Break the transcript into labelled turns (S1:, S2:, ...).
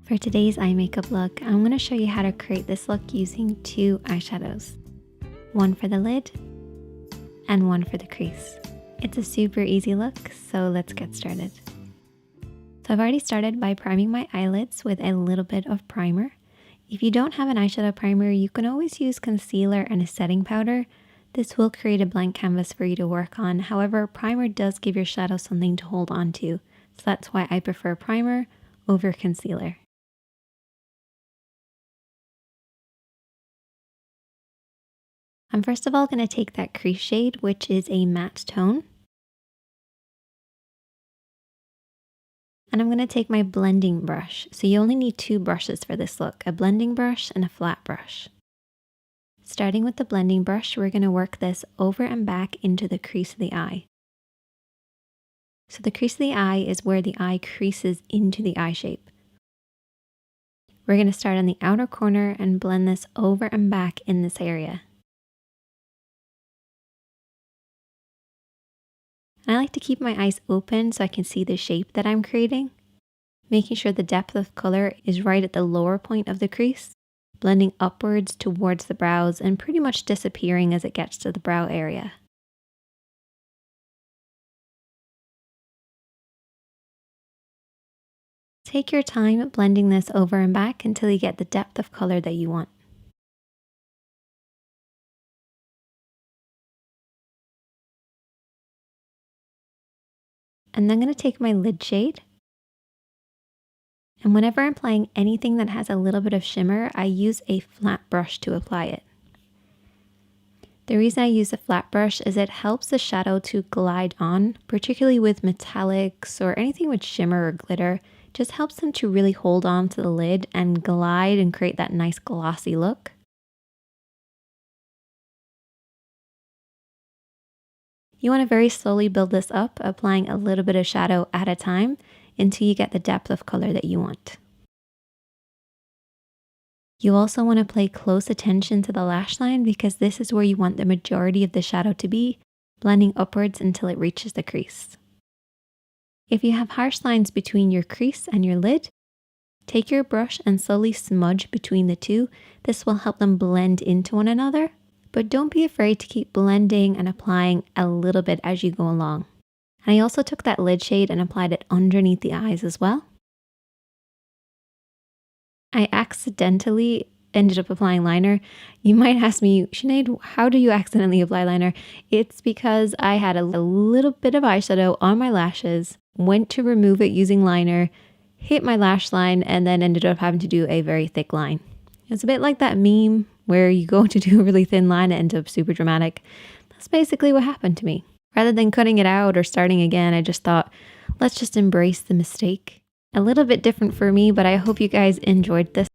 S1: For today's eye makeup look, I'm going to show you how to create this look using two eyeshadows. One for the lid and one for the crease. It's a super easy look, so let's get started. So I've already started by priming my eyelids with a little bit of primer. If you don't have an eyeshadow primer, you can always use concealer and a setting powder. This will create a blank canvas for you to work on. However, primer does give your shadow something to hold on to. So that's why I prefer primer over concealer. I'm first of all going to take that crease shade, which is a matte tone. And I'm going to take my blending brush. So you only need two brushes for this look, a blending brush and a flat brush. Starting with the blending brush, we're going to work this over and back into the crease of the eye. So the crease of the eye is where the eye creases into the eye shape. We're going to start on the outer corner and blend this over and back in this area. And I like to keep my eyes open so I can see the shape that I'm creating, making sure the depth of color is right at the lower point of the crease, blending upwards towards the brows and pretty much disappearing as it gets to the brow area. Take your time blending this over and back until you get the depth of color that you want. And then I'm going to take my lid shade. And whenever I'm applying anything that has a little bit of shimmer, I use a flat brush to apply it. The reason I use a flat brush is it helps the shadow to glide on, particularly with metallics or anything with shimmer or glitter. It just helps them to really hold on to the lid and glide and create that nice glossy look. You want to very slowly build this up, applying a little bit of shadow at a time until you get the depth of color that you want. You also want to pay close attention to the lash line because this is where you want the majority of the shadow to be, blending upwards until it reaches the crease. If you have harsh lines between your crease and your lid, take your brush and slowly smudge between the two. This will help them blend into one another. But don't be afraid to keep blending and applying a little bit as you go along. And I also took that lid shade and applied it underneath the eyes as well. I accidentally ended up applying liner. You might ask me, Sinead, how do you accidentally apply liner? It's because I had a little bit of eyeshadow on my lashes, went to remove it using liner, hit my lash line, and then ended up having to do a very thick line. It's a bit like that meme where you go to do a really thin line and end up super dramatic. That's basically what happened to me. Rather than cutting it out or starting again, I just thought, let's just embrace the mistake. A little bit different for me, but I hope you guys enjoyed this.